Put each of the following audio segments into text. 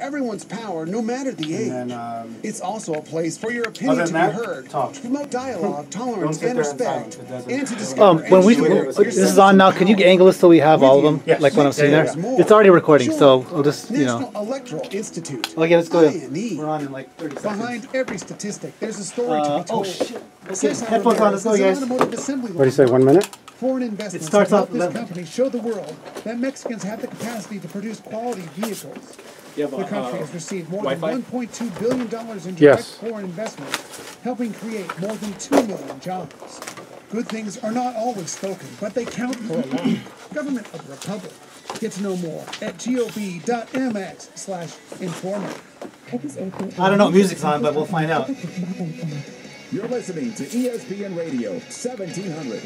everyone's power, no matter the age. Then, it's also a place for your opinion to be heard, talk. to promote dialogue, tolerance, and respect, and to When this is on now, can you angle this so we have all of them, Yes. like when I'm sitting there? It's already recording, so we'll just, you know. National Electoral Institute. Okay, let's go. INE. We're on in like 30 seconds. Behind every statistic, there's a story to be told. Oh shit. Okay, Cesar headphones on, let's go, Ramirez is guys. an automotive assembly What do you say, 1 minute? Foreign investments It starts have off helped this with- company show the world that Mexicans have the capacity to produce quality vehicles. The country has received more than $1.2 billion in direct Yes. foreign investment, helping create more than 2 million jobs. Good things are not always spoken, but they count for a lot. Government of the Republic. Get to know more at gov.mx/informative. I don't know what music's on, but we'll find out. You're listening to ESPN Radio 1700.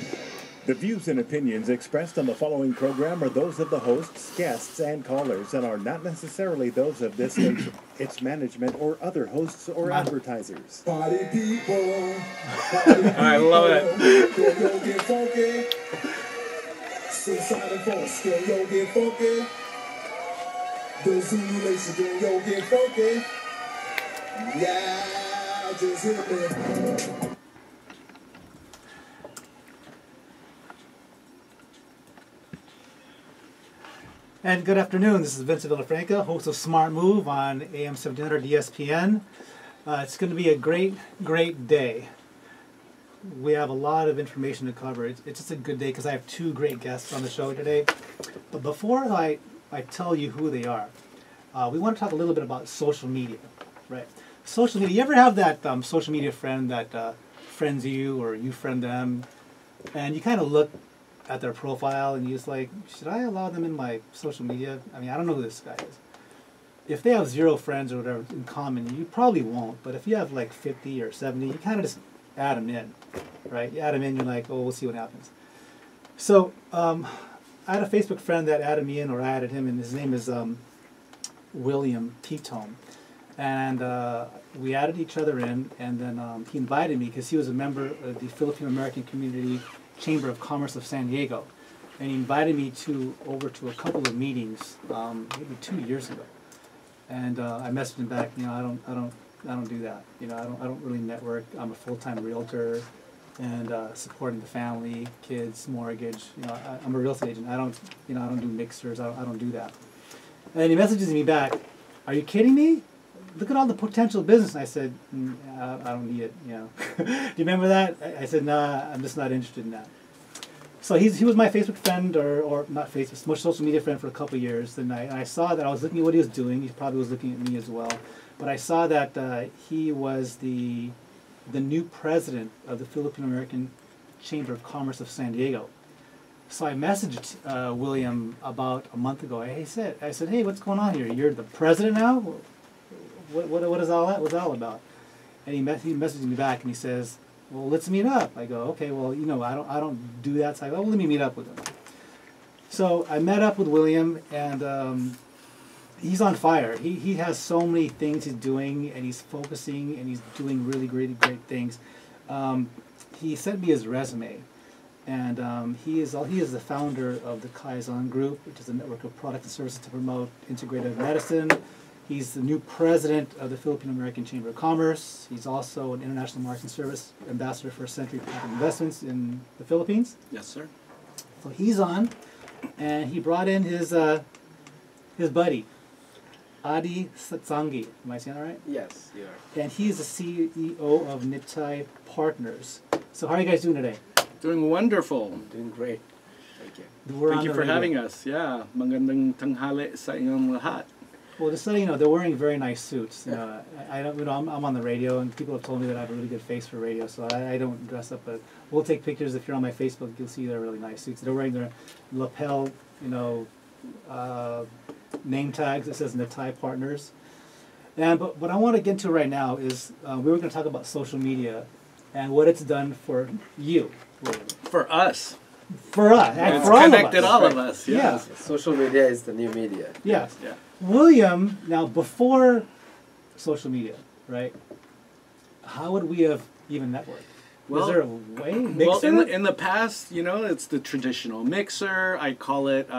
The views and opinions expressed on the following program are those of the hosts, guests, and callers, and are not necessarily those of this station, its management, or other hosts or advertisers. Party people. I love it. Yo, get funky. Suicide and force, yo, get funky. The Zulu Nation, yo, get funky. Yeah, just hit me. And good afternoon, this is Vincent Villafranca, host of Smart Move on AM 1700 ESPN. It's going to be a great day. We have a lot of information to cover. It's just a good day because I have two great guests on the show today. But before I tell you who they are, we want to talk a little bit about social media, right? Social media, you ever have that social media friend that friends you or you friend them, and you kind of look at their profile and you're just like, should I allow them in my social media? I mean, I don't know who this guy is. If they have 0 friends or whatever in common, you probably won't. But if you have like 50 or 70, you kind of just add them in, right? You add them in, you're like, oh, we'll see what happens. So I had a Facebook friend that added me in, or I added him, and his name is William Titone. And we added each other in, and then he invited me because he was a member of the Filipino American Community Chamber of Commerce of San Diego, and he invited me over to a couple of meetings, maybe 2 years ago. And I messaged him back. You know, I don't do that. You know, I don't really network. I'm a full-time realtor, and supporting the family, kids, mortgage. You know, I'm a real estate agent. I don't do mixers. I don't do that. And then he messages me back. Are you kidding me? Look at all the potential business. And I said, I don't need it. You know, do you remember that? I said, nah, I'm just not interested in that. So he was my Facebook friend, or not Facebook, social media friend for a couple of years. And I saw that I was looking at what he was doing. He probably was looking at me as well. But I saw that he was the new president of the Filipino American Chamber of Commerce of San Diego. So I messaged William about a month ago. I said, hey, what's going on here? You're the president now? What is all that? What's that all about? And he messaged me back and he says, well, let's meet up. I go, okay, well, you know, I don't do that. So I go, well, let me meet up with him. So I met up with William, and he's on fire. He has so many things he's doing, and he's focusing, and he's doing really great things. He sent me his resume, and he is the founder of the Kaizen Group, which is a network of products and services to promote integrative medicine. He's the new president of the Filipino American Chamber of Commerce. He's also an international marketing service ambassador for Century Pacific Investments in the Philippines. Yes, sir. So he's on, and he brought in his buddy, Adi Satsangi. Am I saying that right? Yes, you are. And he's the CEO of Nitai Partners. So how are you guys doing today? Doing wonderful. Doing great. Thank you. We're Thank on you the for radio. having us. Yeah, magandang tanghali sa inyong lahat. Well, just so you know, they're wearing very nice suits. I don't, you know, I'm on the radio, and people have told me that I have a really good face for radio, so I don't dress up. But we'll take pictures. If you're on my Facebook, you'll see they're really nice suits. They're wearing their lapel, you know, name tags that says Nitai Partners. And but what I want to get into right now is we were going to talk about social media and what it's done for you, For us. for us, and It's for all of us. connected all of us. Yes. Yeah. Social media is the new media. Yes. Yeah. William, now before social media, right? How would we have even networked? Is there a way? Well, Mixer? in the past, you know, it's the traditional mixer. I call it,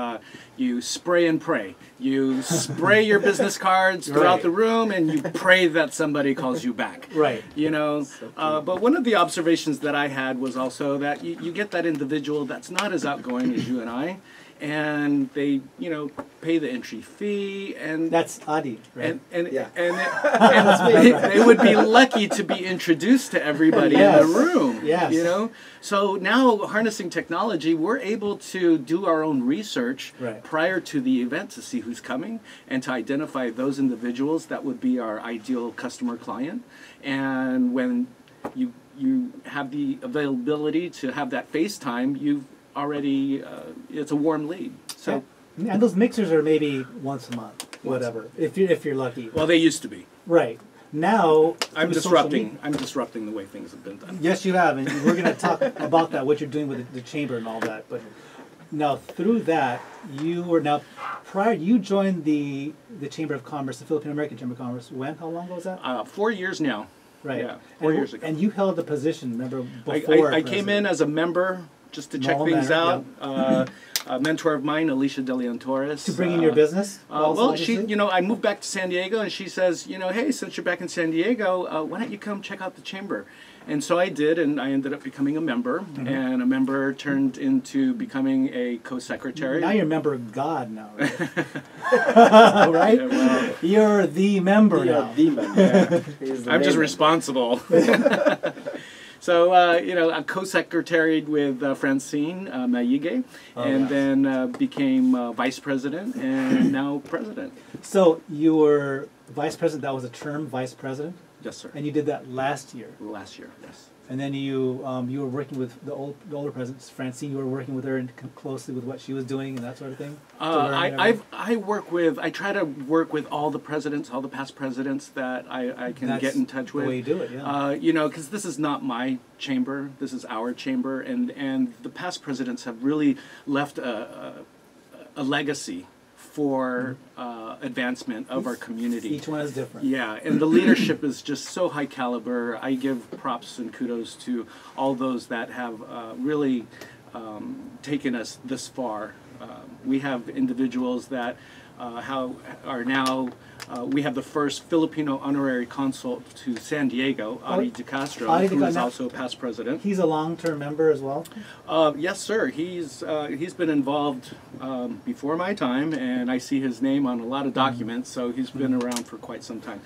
you spray and pray. You spray your business cards throughout Right. the room, and you pray that somebody calls you back. Right. You know, but one of the observations that I had was also that you get that individual that's not as outgoing as you and I, and they, you know, pay the entry fee, and That's Adi, right? and Yeah. and they would be lucky to be introduced to everybody in Yes. the room. Yes. You know, so now harnessing technology, we're able to do our own research Right. prior to the event to see who's coming and to identify those individuals that would be our ideal customer client. And when you have the availability to have that FaceTime, you've already it's a warm lead. So. Yeah. And those mixers are maybe once a month, whatever. If you're lucky. Well, they used to be. Right. Now I'm through social media- disrupting. I'm disrupting the way things have been done. Yes, you have, and we're going to talk about that, what you're doing with the chamber and all that. But now through that, you joined the Chamber of Commerce, the Filipino American Chamber of Commerce. When? How long ago was that? 4 years now. Right. Yeah, 4 years ago. And you held the position, remember, before I came in as a member just to check Normal things manner, out. A mentor of mine, Alicia De Leon Torres. to bring in your business. also, Well, obviously? she, I moved back to San Diego, and she says, hey, since you're back in San Diego, why don't you come check out the chamber? And so I did, and I ended up becoming a member, Mm-hmm. and a member turned into becoming a co-secretary. Now you're a member of God now, right? Right? Yeah, well, You're the member You're now. a demon. He's the I'm just name. responsible. So, I co-secretaried with Francine Mayige, and yes. then became vice president and now president. So you were vice president. That was a term, vice president, Yes, sir. and you did that last year. Last year, yes. And then you were working with the older president, Francine. You were working with her and closely with what she was doing and that sort of thing. To learn and everything? I try to work with all the presidents, all the past presidents that I can That's get in touch with. the way you do it, yeah. Because this is not my chamber. This is our chamber, and the past presidents have really left a legacy for advancement of our community. Each one is different. Yeah, and the leadership is just so high caliber. I give props and kudos to all those that have really taken us this far. We have individuals that are now. We have the first Filipino honorary consul to San Diego, Adi De Castro, Adi De who is Castro. also a past president. He's a long-term member as well. Yes, sir. He's been involved before my time, and I see his name on a lot of documents. So he's been around for quite some time.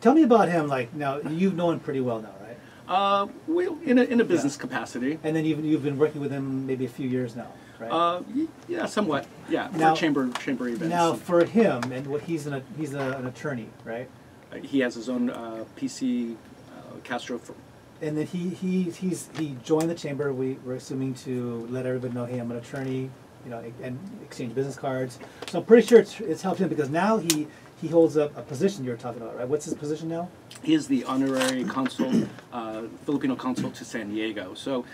Tell me about him. Like now, you've known him pretty well now, right? Well, in a business capacity. And then you've been working with him maybe a few years now, right? Yeah, somewhat. Yeah, Now- for chamber events. Now, for him, and what he's an attorney, right? He has his own PC Castro. And then he joined the chamber. We're assuming to let everybody know, hey, I'm an attorney, and exchange business cards. So I'm pretty sure it's helped him because now he holds a position you're talking about, right? What's his position now? He is the honorary consul, Filipino consul to San Diego. So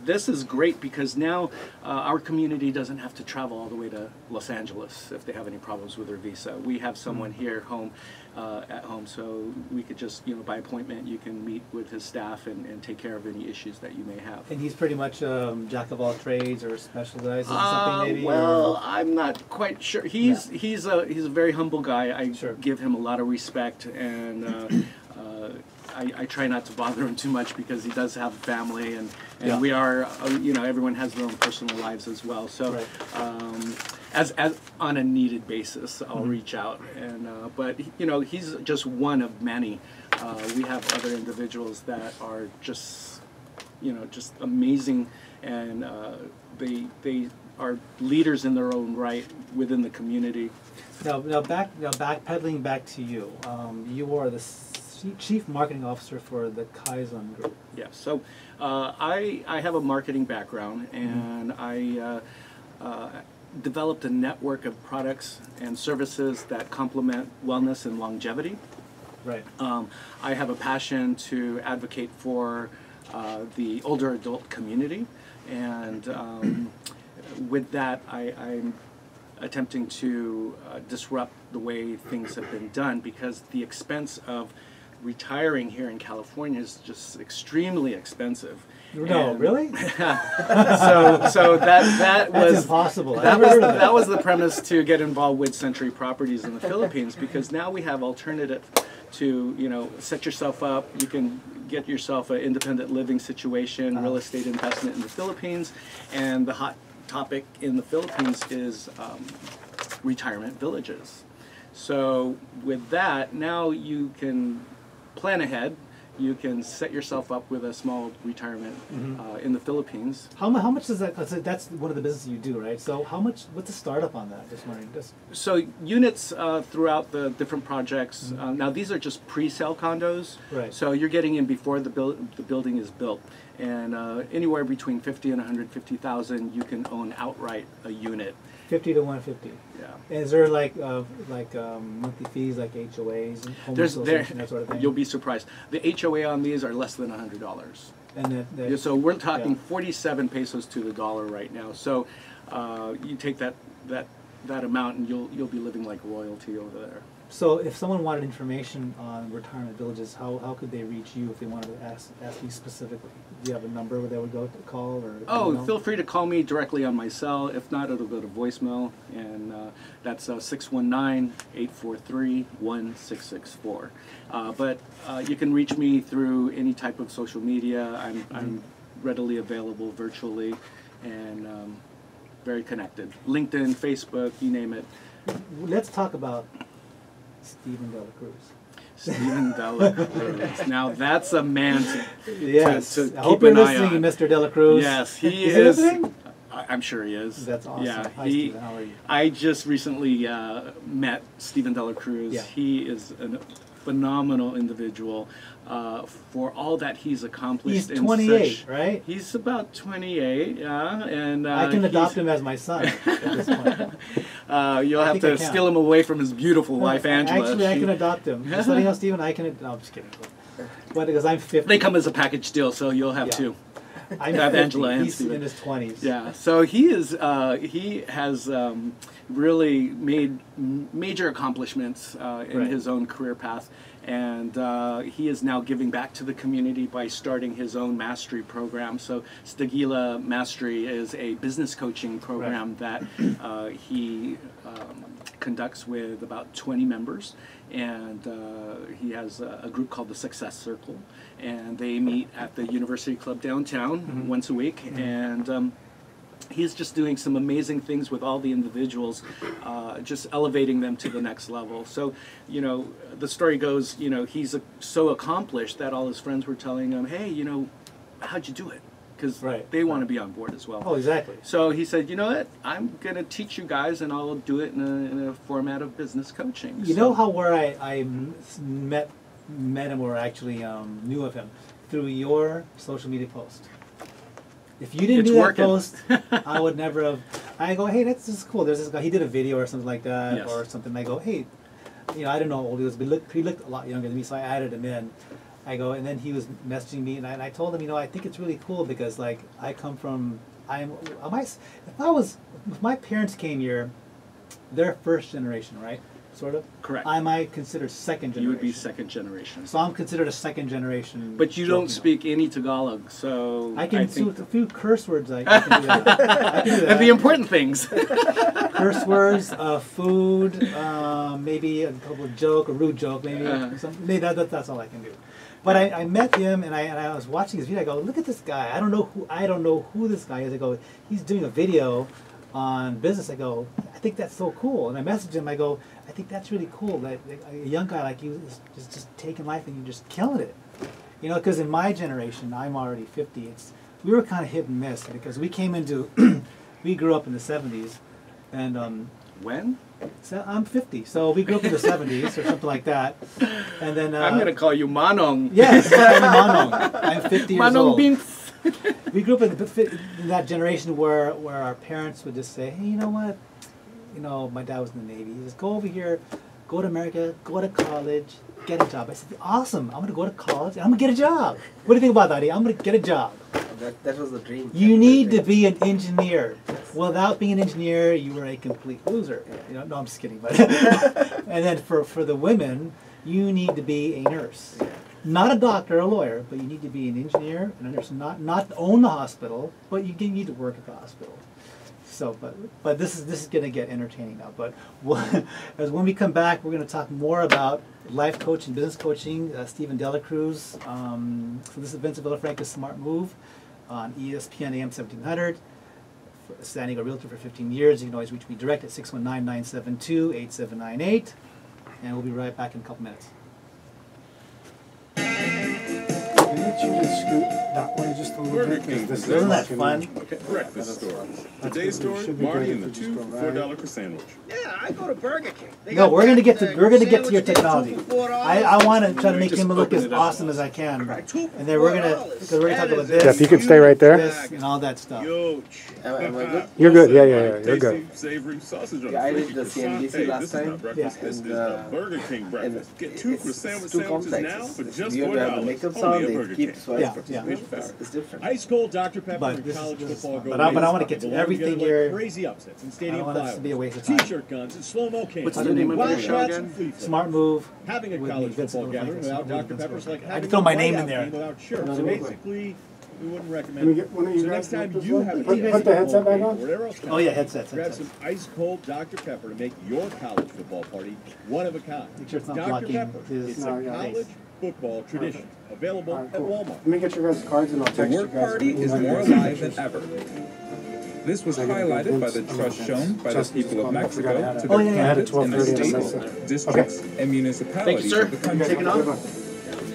this is great because now our community doesn't have to travel all the way to Los Angeles if they have any problems with their visa. We have someone here at home, so we could just, by appointment, you can meet with his staff and take care of any issues that you may have. And he's pretty much jack of all trades or specializes in something maybe. Well, or- I'm not quite sure. He's a very humble guy. I Sure. give him a lot of respect, and I try not to bother him too much because he does have a family, and Yeah. we are, everyone has their own personal lives as well. So, Right. as on a needed basis, I'll Mm-hmm. reach out, and but he's just one of many. We have other individuals that are just amazing, and they are leaders in their own right within the community. Now backpedaling back to you. You are the chief marketing officer for the Kaizen Group. Yeah, so I have a marketing background, and I developed a network of products and services that complement wellness and longevity. Right. I have a passion to advocate for the older adult community, and with that, I'm attempting to disrupt the way things have been done, because the expense of retiring here in California is just extremely expensive. No, And- really? So that That's was impossible. I that never was heard of that was the premise to get involved with Century Properties in the Philippines, because now we have alternative to, you know, set yourself up. You can get yourself an independent living situation, real estate investment in the Philippines, and the hot topic in the Philippines is retirement villages. So with that, now you can plan ahead. You can set yourself up with a small retirement in the Philippines. How much does that? That's one of the businesses you do, right? So how much? What's the startup on that? Just wondering. So units throughout the different projects. Now these are just pre-sale condos. Right. So you're getting in before the building is built, and anywhere between 50 and 150,000, you can own outright a unit. 50 to 150. Yeah. And is there like monthly fees like HOAs and home association, that sort of thing? You'll be surprised. The HOA on these are less than $100. And Yeah, so we're talking yeah. 47 pesos to the dollar right now. So you take that amount, and you'll be living like royalty over there. So if someone wanted information on retirement villages, how could they reach you if they wanted to ask you specifically? Do you have a number where they would go to call? Or Oh, feel free to call me directly on my cell. If not, it'll go to voicemail, and that's 619-843-1664. But you can reach me through any type of social media. I'm readily available virtually, and very connected. LinkedIn, Facebook, you name it. Let's talk about Stephen De La Cruz. Stephen De La Cruz. Now that's a man to Yes. to I hope keep you're an eye listening, on. Mr. De La Cruz. Yes, he Is is. he listening? I'm sure he is. That's awesome. Yeah, Hi, Stephen. How are you? I just recently met Stephen De La Cruz. Yeah. He is a phenomenal individual for all that he's accomplished. He's in 28, such, right? He's about 28, yeah, and I can adopt he's- him as my son at this point. You'll have think I to can. steal him away from his beautiful wife, Angela. Actually, I She- can adopt him. Just letting you know, Stephen, I can. No, I'm just kidding. But because I'm 50. They come as a package deal, so you'll have Yeah. two. I'm have 50. Angela and He's Stephen. in his 20s. Yeah, so he has really made major accomplishments in Right. his own career path, and he is now giving back to the community by starting his own mastery program. So Stagila Mastery is a business coaching program that he conducts with about 20 members, and he has a group called the Success Circle, and they meet at the University Club downtown once a week, and he's just doing some amazing things with all the individuals, just elevating them to the next level. So, you know, the story goes, you know, he's so accomplished that all his friends were telling him, hey, you know, how'd you do it? Because Right. they want to be on board as well. Oh, exactly. So he said, you know what, I'm going to teach you guys, and I'll do it in a format of business coaching. You So- know how where I met him or actually knew of him? Through your social media post. If you didn't It's do that working. post, I would never have. I go, hey, that's just cool. There's this guy. He did a video or something like that, Yes. or something. I go, hey, you know, I don't know how old he was, but he looked a lot younger than me, so I added him in. I go, and then he was messaging me, and I told him, you know, I think it's really cool because, like, I come from, if my parents came here, they're first generation, right? Sort of. Correct. I might consider second generation. You would be second generation. So I'm considered a second generation. But you don't Filipino. speak any Tagalog, so I can think do a few curse words. I can do that. I can do that. the important things. Curse words, food, maybe a couple of joke, a rude joke, maybe. Maybe that's all I can do. But I met him and I was watching his video. I go, look at this guy. I don't know who this guy is. I go, he's doing a video on business. I go, I think that's so cool. And I messaged him. I go, I think that's really cool. That a young guy like you is just taking life and you're just killing it. You know, because in my generation, I'm already 50. We were kind of hit and miss because we came into, we grew up in the 70s, and When? so I'm 50, so we grew up in the 70s or something like that. And then I'm going to call you Manong. yes, I'm Manong. I'm 50 years Manong old. Binks. We grew up in that generation where our parents would just say, hey, you know what? You know, my dad was in the Navy. He says, go over here, go to America, go to college, get a job. I said, awesome. I'm going to go to college and I'm going to get a job. What do you think about that? I'm going to get a job. That was the dream. You need to be an engineer. Without being an engineer, you were a complete loser. You know, no, I'm just kidding. But and then for the women, you need to be a nurse. Not a doctor or a lawyer, but you need to be an engineer and a nurse. Not own the hospital, but you need to work at the hospital. So, but this is going to get entertaining now. But as when we come back, we're going to talk more about life coaching, business coaching. Stephen Delacruz. So this is Vincent Villafranca's Smart Move on ESPN AM 1700. San Diego Realtor for 15 years. You can always reach me direct at 619-972-8798. And we'll be right back in a couple minutes. Can you scoot that way just a little bit? 'Cause this Isn't that blocking fun? me. Breakfast store. That's Today's good. store, Should be Marty great and the if we just 2 go for right. $4 per sandwich. Yeah, I go to Burger King. They No, got we're gonna that, get to sandwich, your get technology. 2 for $4. I want to try to make Just him look open as it up. awesome as I can, Right, 2 and then we're gonna $4. because we're gonna talk That about is this, Jeff, you can stay right there. this, and all that stuff. Huge. Am I good? You're good. Yeah, yeah, yeah. You're Tasty, good. savory sausage on Yeah, I a did freaky the croissant. CNBC Hey, last this time. is not breakfast. Yeah. This is And, the Burger King breakfast. Get 2 it's sandwich too sandwiches complex. now for It's- just you have to have the $4. makeup Only on. at They Burger keep King. swipe Yeah, participation. yeah. It's different. Ice cold Dr. Pepper But and this college is football fun. go But I wanna get to belong everything together like here. crazy upsets in I stadium don't want this to be a waste of time. T-shirt guns and slow-mo canes. What's the name of your show Wildcats again? and flea flickers. Smart Move. Having a with college me, Vincent football gathering Villafranca, without Smart Dr. Move, Pepper's like I having can throw my a name in whiteout there. game without shirts. Another So one. basically, we wouldn't Let recommend me it. get one of you So guys. next time this you one. have a Put TSC the headset football back game, on. whatever else Oh yeah, counts, headsets. grab some ice cold Dr. Pepper to make your college football party one of a kind. Make sure it's not Dr. blocking Pepper, his it's a No, yeah. college football tradition. Available All right, at cool. Walmart. Let me get your guys' cards and I'll The text you work guys. party is more alive than ever. This was highlighted by the trust shown by the people of Mexico to Oh, their yeah, yeah. candidates in the 12:30 and I states, missed it. districts, and municipalities sir. of the country. Take it off.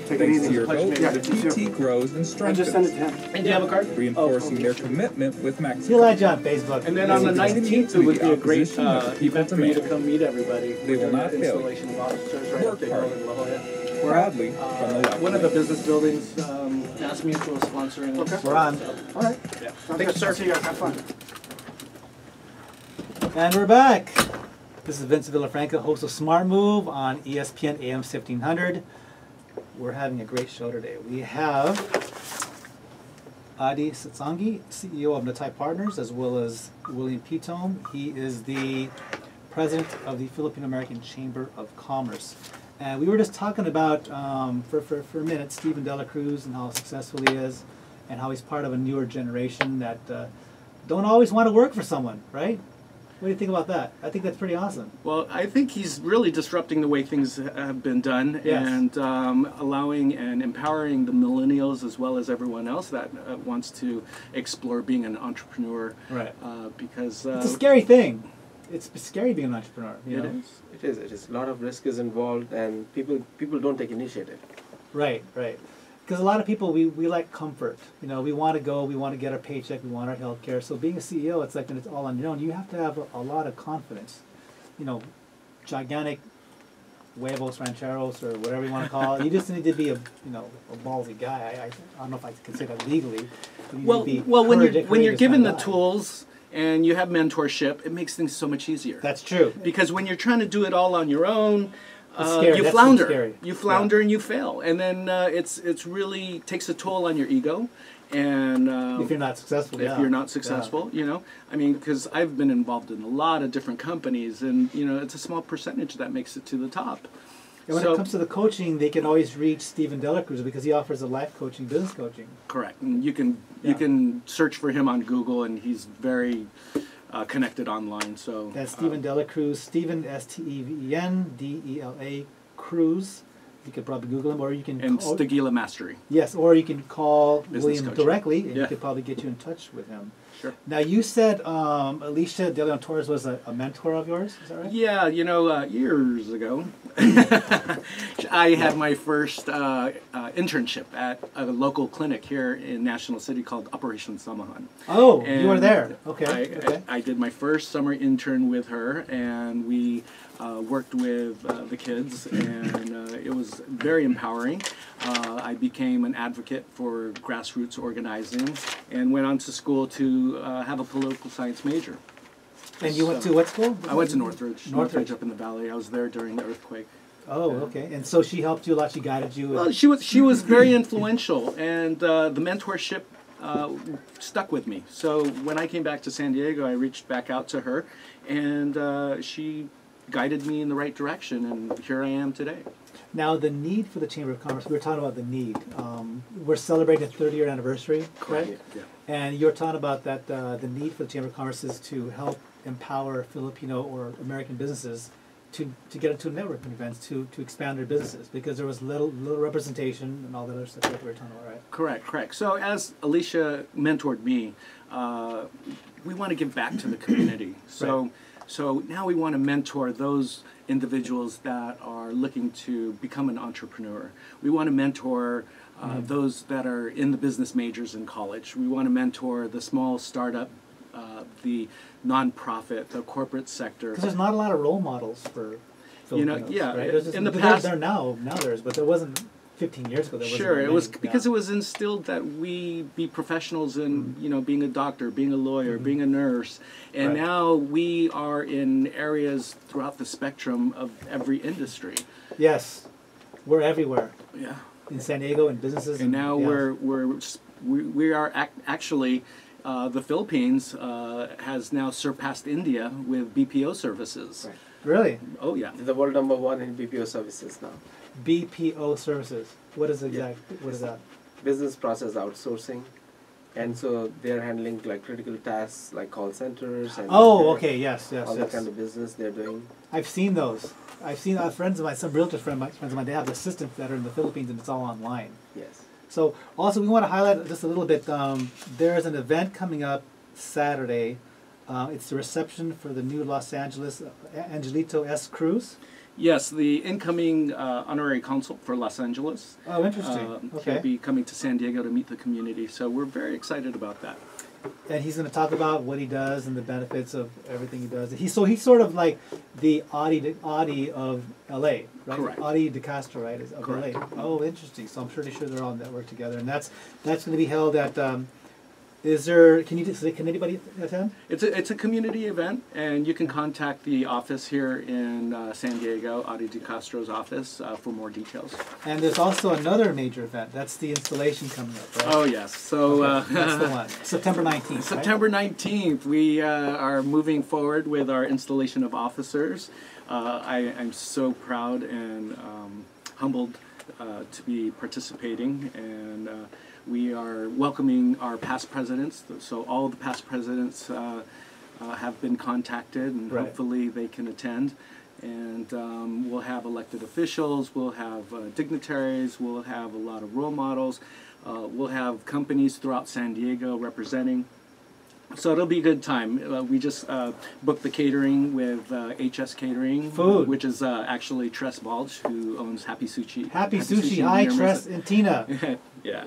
Take it Thanks easy. to your vote, Yeah, the you too. PT grows and I just sent it strengthens, to him. And do you have a card? reinforcing their commitment with He'll Mexico. add you on Facebook. And then on the 19th, it would be a great Opposition of the people event for you to demand. come meet everybody. They will not fail. Installation of officers right Work up there hard. in La Jolla. Proudly from the left. One of the business buildings, Mass Mutual sponsoring it. Okay. We're on. All right. Yeah. Sounds Thank you, good. sir. See you guys. Have fun. And we're back. This is Vincent Villafranca, host of Smart Move on ESPN AM 1700. We're having a great show today. We have Adi Satsangi, CEO of Natai Partners, as well as William Pitome. He is the president of the Filipino American Chamber of Commerce. And we were just talking about, for a minute, Stephen Delacruz and how successful he is, and how he's part of a newer generation that don't always want to work for someone, right? What do you think about that? I think that's pretty awesome. Well, I think he's really disrupting the way things have been done, Yes. and allowing and empowering the millennials as well as everyone else that wants to explore being an entrepreneur. Right. Because It's a scary thing. It's scary being an entrepreneur. You it know? is. It is. It is. A lot of risk is involved, and people don't take initiative. Right, right. Because a lot of people, we like comfort. You know, we want to go, we want to get our paycheck, we want our health care. So being a CEO, it's like when it's all on your own, you have to have a lot of confidence. You know, gigantic huevos, rancheros, or whatever you want to call it. You just need to be a ballsy guy. I don't know if I can say that legally. But you need to be When you're courageous given the kind of guy. tools and you have mentorship, it makes things so much easier. That's true. Because when you're trying to do it all on your own, It's scary. you That's flounder. scary. You flounder and you fail, and then it's really takes a toll on your ego. And If you're not successful, if you're not successful, you know, I mean, because I've been involved in a lot of different companies, and you know, it's a small percentage that makes it to the top. And when it comes to the coaching, they can always reach Stephen Delacruz because he offers a life coaching, business coaching. Correct, and you can search for him on Google, and he's very connected online. So That's Stephen Delacruz, Stephen Steven Dela Cruz. You could probably Google him, or you can and call, Stagila Mastery. yes, or you can call Business William coaching. directly, and he Yeah. could probably get you in touch with him. Sure. Now you said Alicia De Leon Torres was a mentor of yours. Is that right? Yeah, you know, years ago, I had my first internship at a local clinic here in National City called Operation Samahan. Oh, you were And there. Okay. Okay. I did my first summer intern with her, and we worked with the kids, and it was very empowering. I became an advocate for grassroots organizing, and went on to school to have a political science major. And you went to what school? I went to Northridge. Northridge. Up in the valley. I was there during the earthquake. Oh, okay. And so she helped you a lot. She guided you. Well, she was very influential, and the mentorship stuck with me. So when I came back to San Diego, I reached back out to her, and she guided me in the right direction, and here I am today. Now, the need for the Chamber of Commerce, we were talking about the need. We're celebrating the 30-year anniversary, right? Yeah. And you're talking about that the need for the Chamber of Commerce is to help empower Filipino or American businesses to get into networking events, to expand their businesses, because there was little representation and all that other stuff that we were talking about, right? Correct. So as Alicia mentored me, we want to give back to the community. So now we want to mentor those individuals that are looking to become an entrepreneur. We want to mentor those that are in the business majors in college. We want to mentor the small startup, the nonprofit, the corporate sector. Because there's not a lot of role models for Filipinos, right? In the past, there now there's, but there wasn't 15 years ago. There wasn't sure, it was many, because it was instilled that we be professionals in being a doctor, being a lawyer, being a nurse, and now we are in areas throughout the spectrum of every industry. Yes, we're everywhere. Yeah, in San Diego, in businesses, and now we are actually. The Philippines has now surpassed India with BPO services. Right. Really? Oh yeah. The world #1 in BPO services now. BPO services. What is what is that? Business process outsourcing. And so they're handling like critical tasks like call centers and okay, yes. all that kind of business they're doing. I've seen those. I've seen friends of mine, some realtor friends of mine, they have assistants that are in the Philippines and it's all online. Yes. So also we want to highlight just a little bit, there's an event coming up Saturday. It's the reception for the new Los Angeles Angelito S. Cruz. Yes, the incoming honorary consul for Los Angeles. Oh, interesting. Okay. He'll be coming to San Diego to meet the community, so we're very excited about that. And he's going to talk about what he does and the benefits of everything he does. He's sort of like the Audi of LA, right? Correct. Audi DeCastro, right? Of Correct. LA. Oh, interesting. So I'm pretty sure they're all networked together, and that's going to be held at. Can anybody attend? It's a community event, and you can contact the office here in San Diego, Audi DeCastro's office, for more details. And there's also another major event. That's the installation coming up, right? Oh yes. So that's the one. September 19th. September 19th, we are moving forward with our installation of officers. I'm so proud and humbled to be participating, and we are welcoming our past presidents. So all the past presidents have been contacted, and hopefully they can attend. And we'll have elected officials, we'll have dignitaries, we'll have a lot of role models, we'll have companies throughout San Diego representing. So it'll be a good time. We just booked the catering with HS Catering, Food, which is actually Tress Balch, who owns Happy Sushi. Happy Sushi. Hi, Tress and Tina. Yeah.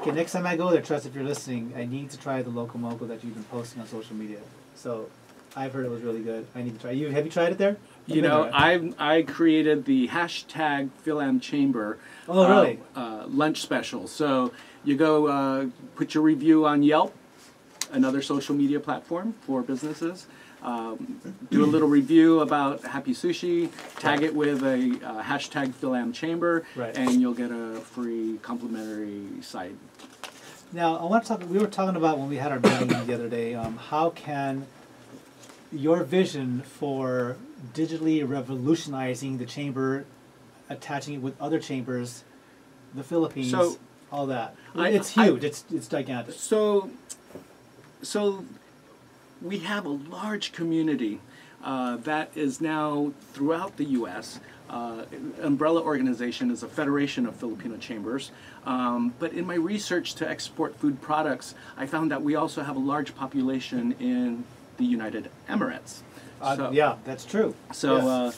Okay, next time I go there, Tress, if you're listening, I need to try the local moco that you've been posting on social media. So I've heard it was really good. I need to try. Have you tried it there? You know, I created the hashtag Philam Chamber lunch special. So you go put your review on Yelp, another social media platform for businesses. Do a little review about Happy Sushi, tag it with a hashtag Philam Chamber, and you'll get a free complimentary side. Now, I want to talk. We were talking about when we had our meeting the other day. How can your vision for digitally revolutionizing the chamber, attaching it with other chambers, the Philippines, all that? It's huge. It's gigantic. So we have a large community that is now throughout the U.S. Umbrella organization is a federation of Filipino chambers. But in my research to export food products, I found that we also have a large population in the United Emirates. Yeah, that's true. So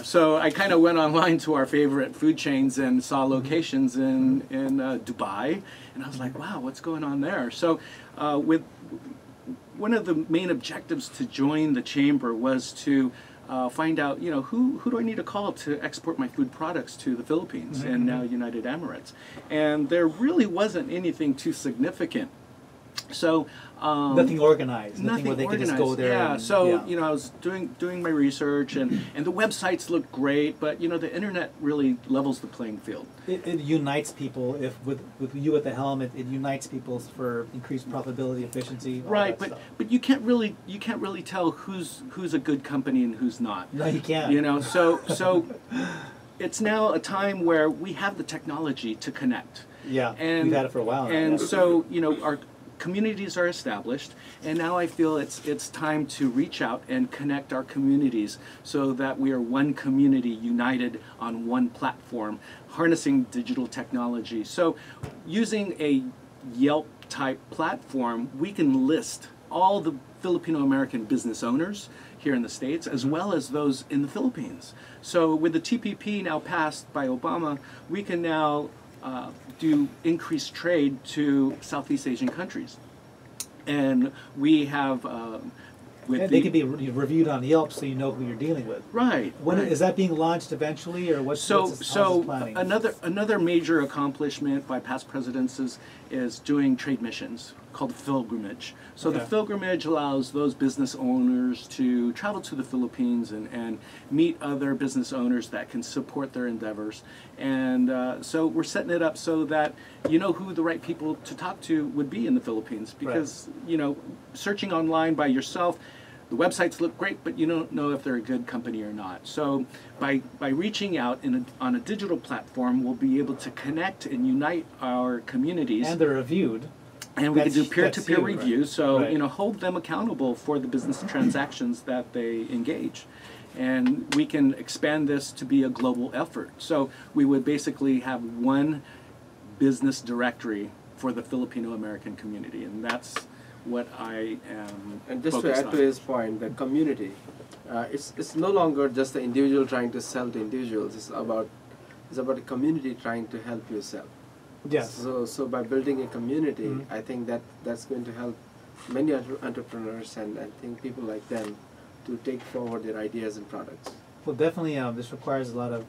so I kind of went online to our favorite food chains and saw locations in Dubai, and I was like, wow, what's going on there? So with one of the main objectives to join the chamber was to find out, who do I need to call to export my food products to the Philippines and now United Emirates, and there really wasn't anything too significant. So nothing organized, nothing where they can just go there. Yeah. I was doing my research, and the websites look great, but the internet really levels the playing field. It unites people. If with you at the helm, it unites people for increased profitability, efficiency. Right, but you can't really tell who's a good company and who's not. No, you can't. So it's now a time where we have the technology to connect. Yeah, And, we've had it for a while now. And Yeah. so, our communities are established, and now I feel it's time to reach out and connect our communities so that we are one community united on one platform, harnessing digital technology. So using a Yelp type platform, we can list all the Filipino American business owners here in the States, as well as those in the Philippines. So with the TPP now passed by Obama, we can now do increased trade to Southeast Asian countries. And we have And they could be reviewed on Yelp, so you know who you're dealing with. Right. When right. is that being launched eventually, or what's how's this planning? Another major accomplishment by past presidents is doing trade missions called the Pilgrimage. So the Okay. Pilgrimage allows those business owners to travel to the Philippines and meet other business owners that can support their endeavors. And so we're setting it up so that you know who the right people to talk to would be in the Philippines, because searching online by yourself, the websites look great, but you don't know if they're a good company or not. So by reaching out on a digital platform, we'll be able to connect and unite our communities. And they're reviewed. And we can do That's peer-to-peer you, right. reviews, so Right. hold them accountable for the business transactions that they engage. And we can expand this to be a global effort. So we would basically have one business directory for the Filipino American community, and that's what I am And just to focused add to on. his point, the community, it's no longer just the individual trying to sell to individuals. It's about a community trying to help you sell. Yes. So by building a community, Mhm. I think that's going to help many entrepreneurs and I think people like them to take forward their ideas and products. Well, definitely, this requires a lot of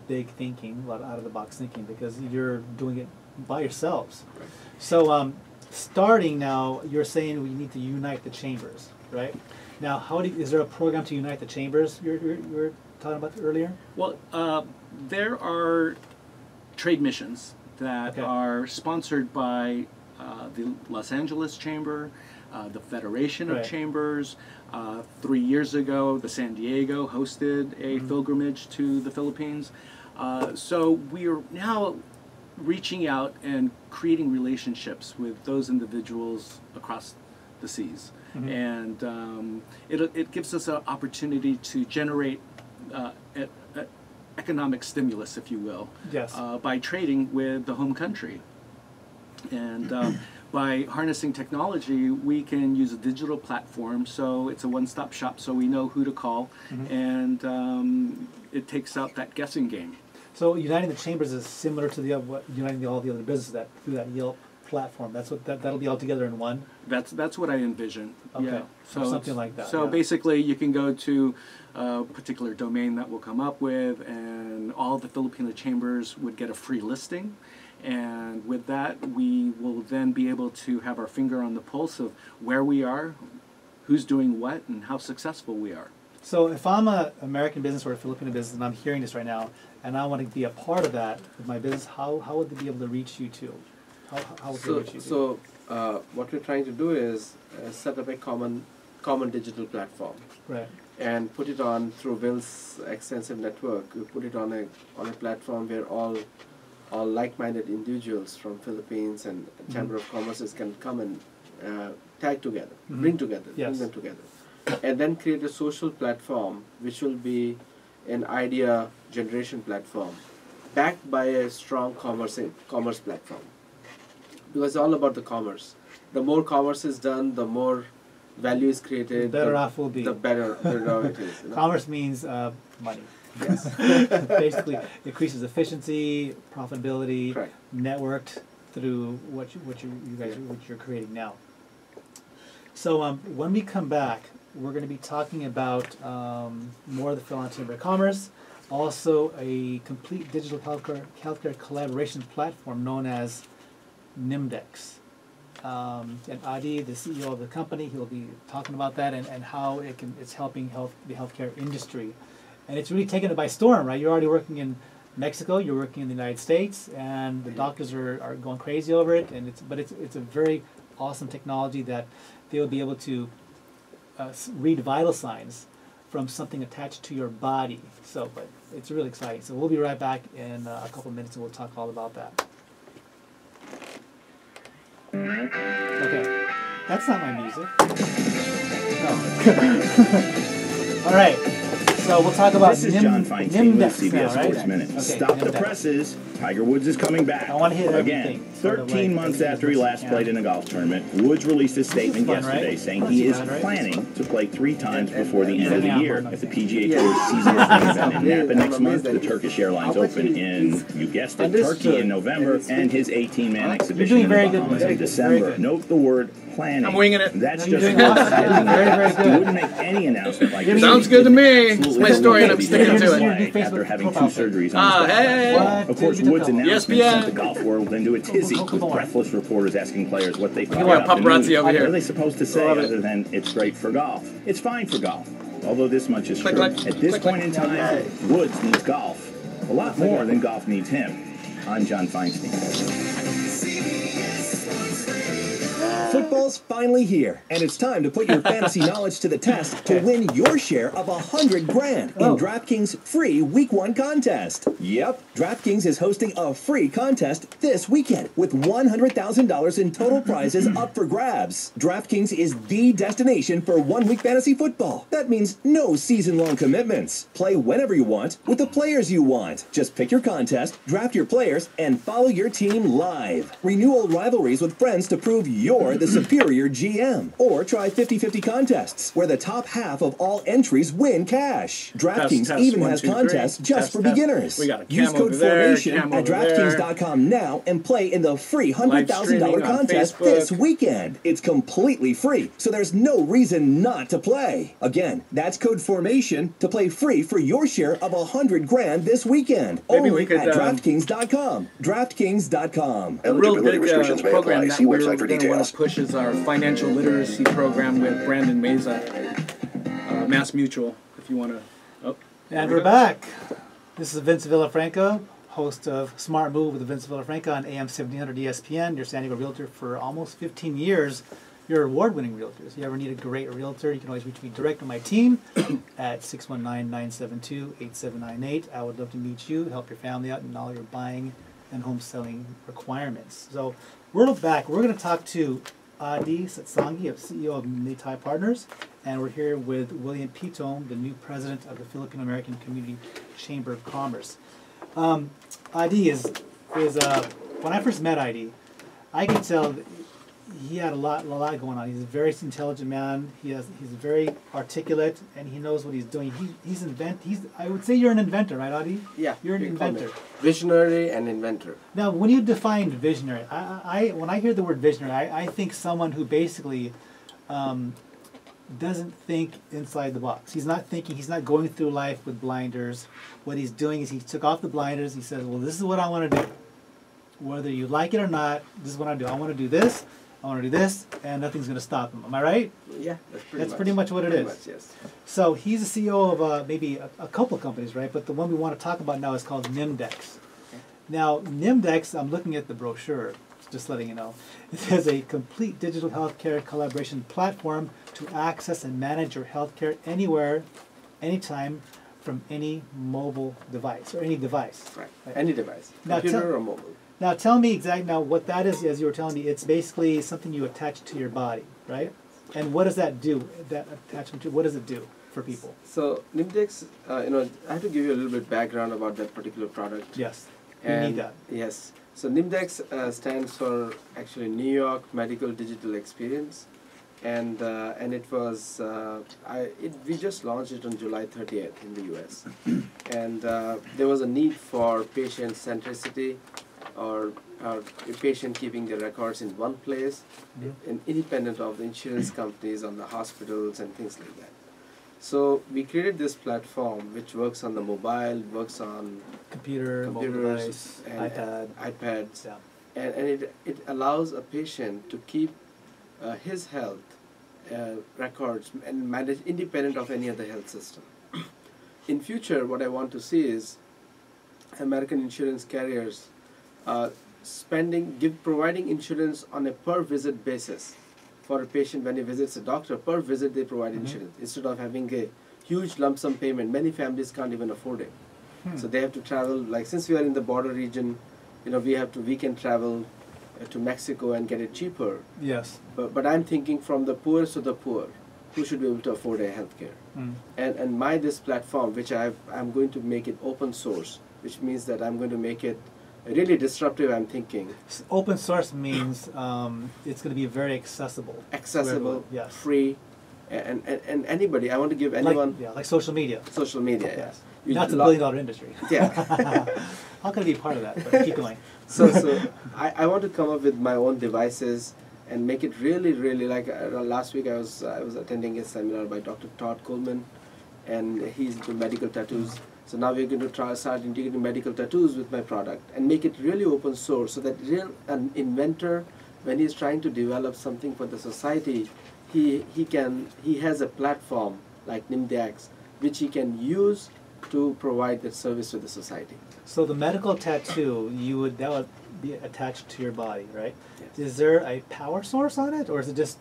big thinking, a lot of out-of-the-box thinking, because you're doing it by yourselves. Right. So, starting now, you're saying we need to unite the chambers, right? Now, is there a program to unite the chambers you were talking about earlier? Well, there are trade missions that Okay. are sponsored by the Los Angeles Chamber, the Federation of Right. Chambers. 3 years ago, the San Diego hosted a Mm-hmm. pilgrimage to the Philippines. So we are now reaching out and creating relationships with those individuals across the seas. Mhm. And it gives us an opportunity to generate economic stimulus, if you will, Yes. by trading with the home country. And by harnessing technology, we can use a digital platform, so it's a one-stop shop, so we know who to call, Mhm. and it takes out that guessing game. So uniting the chambers is similar to uniting all the other businesses that through that Yelp platform. That'll be all together in one. That's what I envision. Okay. Yeah. Or something like that, So yeah. basically, you can go to a particular domain that we'll come up with, and all the Filipino chambers would get a free listing. And with that, we will then be able to have our finger on the pulse of where we are, who's doing what, and how successful we are. So if I'm an American business or a Filipino business and I'm hearing this right now and I want to be a part of that with my business, how would they be able to reach you to? How would they reach you to? So what we're trying to do is set up a common digital platform Right. and put it on through Will's extensive network. We put it on a platform where all like-minded individuals from Philippines and Chamber of Commerce can come and tag together, Mhm. bring together, Yes. bring them together, and then create a social platform which will be an idea generation platform backed by a strong commerce platform. Because it's all about the commerce. The more commerce is done, the more value is created. The better off we'll be. The better it is. You know? Commerce means money. Yes. Basically, increases efficiency, profitability, Correct. networked through what you're creating now. So when we come back, we're going to be talking about more of the Philadelphia Chamber of Commerce, also a complete digital healthcare collaboration platform known as Nimdex. And Adi, the CEO of the company, he'll be talking about that and how it's helping the healthcare industry. And it's really taken it by storm, right? You're already working in Mexico, you're working in the United States, and the doctors are going crazy over it. And it's a very awesome technology that they will be able to read vital signs from something attached to your body. So, but it's really exciting. So we'll be right back in a couple of minutes, and we'll talk all about that. Okay, that's not my music. No. All right. So we'll talk about This is John Feinstein with CBS now, right? Sports Minute. Okay, Stop the Nimdex. presses. Tiger Woods is coming back. I want to hit Again, everything. Sort of 13 like months everything after he last yeah. played in a golf tournament, Woods released a statement fun, yesterday right? saying Not he too is bad, right? planning to play 3 times before the end of the Yeah. year. If the PGA Yeah. Tour season opening event in Napa I'm next month, amazed the that Turkish Airlines how much Open in, he's you guessed it, understood Turkey in November, and he's and his 18-man exhibition doing in the very good, Bahamas very in good, December. very good. Note the word planning. I'm winging it. That's You're just doing Woods awesome. hedging Very, it. very He good. wouldn't make any announcement like You're this. Sounds good to me. It's Absolutely my story and I'm doesn't sticking need to to it. play Facebook after having 2 profile surgeries Ah, on his back hey. last fall. What? Of course, You can Woods' tell. announcement ESPN. sent the golf world into a tizzy, Come with on. breathless reporters asking players what they thought You want about the paparazzi news. over here. What are they supposed to say Love it. other than it's great for golf? It's fine for golf. Although this much is Click, true. click. At this Click, point click. in time, Woods needs golf. A lot more than golf needs him. I'm John Feinstein. Football's finally here, and it's time to put your fantasy knowledge to the test to win your share of $100,000 in DraftKings free Week 1 contest. Yep, DraftKings is hosting a free contest this weekend with $100,000 in total prizes up for grabs. DraftKings is the destination for 1-week fantasy football. That means no season-long commitments. Play whenever you want with the players you want. Just pick your contest, draft your players, and follow your team live. Renew old rivalries with friends to prove you're the superior GM. Or try 50-50 contests, where the top half of all entries win cash. DraftKings test, even 1, has 2, 3. contests just Test, for test. beginners. We got a Use cam code over there, FORMATION cam at over there. DraftKings.com now and play in the free Live $100,000 streaming on contest Facebook. this weekend. It's completely free, so there's no reason not to play. Again, that's code FORMATION to play free for your share of $100,000 this weekend. Maybe we Only could, at DraftKings.com. DraftKings.com. A real big program that we're going to want to push is our financial literacy program with Brandon Meza, Mass Mutual, if you want to. Oh, And we're back. This is Vince Villafranca, host of Smart Move with Vince Villafranca on AM 1700 ESPN, your San Diego realtor for almost 15 years. You're award-winning realtors. If you ever need a great realtor, you can always reach me direct on my team at 619-972-8798. I would love to meet you, help your family out in all your buying and home selling requirements. So we're back. We're going to talk to Adi Satsangi, CEO of Mitai Partners, and we're here with William Pitome, the new president of the Filipino American Community Chamber of Commerce. Adi is when I first met Adi, I could tell that he had a lot going on. He's a very intelligent man. He's very articulate, and he knows what he's doing. I would say you're an inventor, right, Adi? Yeah, You're an you call me inventor. Visionary and inventor. Now, when you define visionary, when I hear the word visionary, I think someone who basically doesn't think inside the box. He's not thinking. He's not going through life with blinders. What he's doing is he took off the blinders. He says, "Well, this is what I want to do. Whether you like it or not, this is what I do. I want to do this. I want to do this, and nothing's going to stop him." Am I right? Yeah, That's pretty much what it is. Much, yes. So he's the CEO of maybe a couple companies, right? But the one we want to talk about now is called Nimdex. Now, Nimdex, I'm looking at the brochure, just letting you know. It says a complete digital healthcare collaboration platform to access and manage your healthcare anywhere, anytime, from any mobile device or any device. Right. Any device, Now computer or mobile. Now tell me exactly now what that is. As you were telling me, it's basically something you attach to your body, right? And what does that do? That attachment to what does it do for people? So Nimdex, I have to give you a little bit background about that particular product. Yes, we need that. Yes. So Nimdex stands for actually New York Medical Digital Experience, and it was we just launched it on July 30th in the U.S. And there was a need for patient centricity, or a patient keeping their records in one place, and independent of the insurance companies, on the hospitals and things like that. So we created this platform which works on the mobile, works on computers, mobile device, and iPads, yeah. and it allows a patient to keep his health records and manage independent of any other health system. In future, what I want to see is American insurance carriers providing insurance on a per visit basis for a patient when he visits a doctor. Per visit they provide insurance instead of having a huge lump sum payment. Many families can't even afford it. So they have to travel, like since we are in the border region, we can travel to Mexico and get it cheaper. Yes. But I'm thinking from the poorest of the poor, who should be able to afford a healthcare. And this platform, which I'm going to make it open source, which means that I'm going to make it really disruptive, I'm thinking. Open source means it's going to be very accessible. Accessible, yes. free, and anybody. I want to give anyone. Like social media. Social media, yes. That's a billion-dollar industry. Yeah. How can I be a part of that? But keep going. So I want to come up with my own devices and make it really, really like last week I was attending a seminar by Dr. Todd Coleman, and he's into medical tattoos. So now we're going to start integrating medical tattoos with my product and make it really open source, so that an inventor, when he's trying to develop something for the society, he has a platform like Nimdex, which he can use to provide that service to the society. So the medical tattoo, that would be attached to your body, right? Yes. Is there a power source on it, or is it just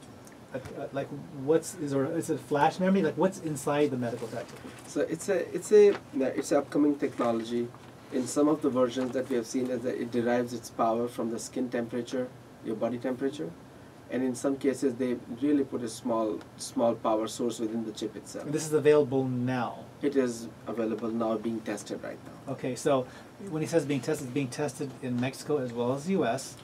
is it flash memory? Like what's inside the medical tattoo? So it's an upcoming technology. In some of the versions that we have seen, is that it derives its power from the skin temperature, your body temperature, and in some cases they really put a small power source within the chip itself. And this is available now. It is available now, being tested right now. Okay, so when he says being tested, it's being tested in Mexico as well as the U.S.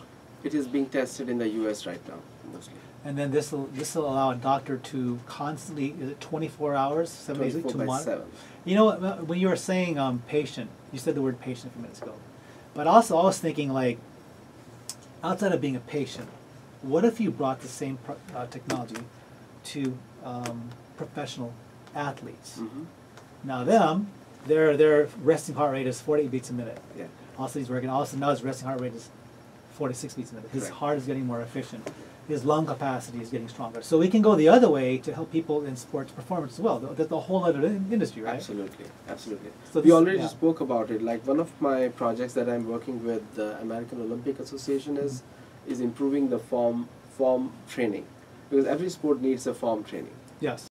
It is being tested in the U.S. right now, mostly. And then this will allow a doctor to constantly, is it 24 hours, 7 days a week, to monitor? You know, when you were saying patient, you said the word patient a few minutes ago. But also I was thinking, like, outside of being a patient, what if you brought the same technology to professional athletes? Mm-hmm. Now their resting heart rate is 48 beats a minute. Yeah. Also he's working, also now his resting heart rate is 46 beats a minute. His heart is getting more efficient. His lung capacity is getting stronger. So we can go the other way to help people in sports performance as well. That's a whole other industry, right? Absolutely, absolutely. So we already spoke about it. Like one of my projects that I'm working with the American Olympic Association is improving the form training, because every sport needs a form training. Yes.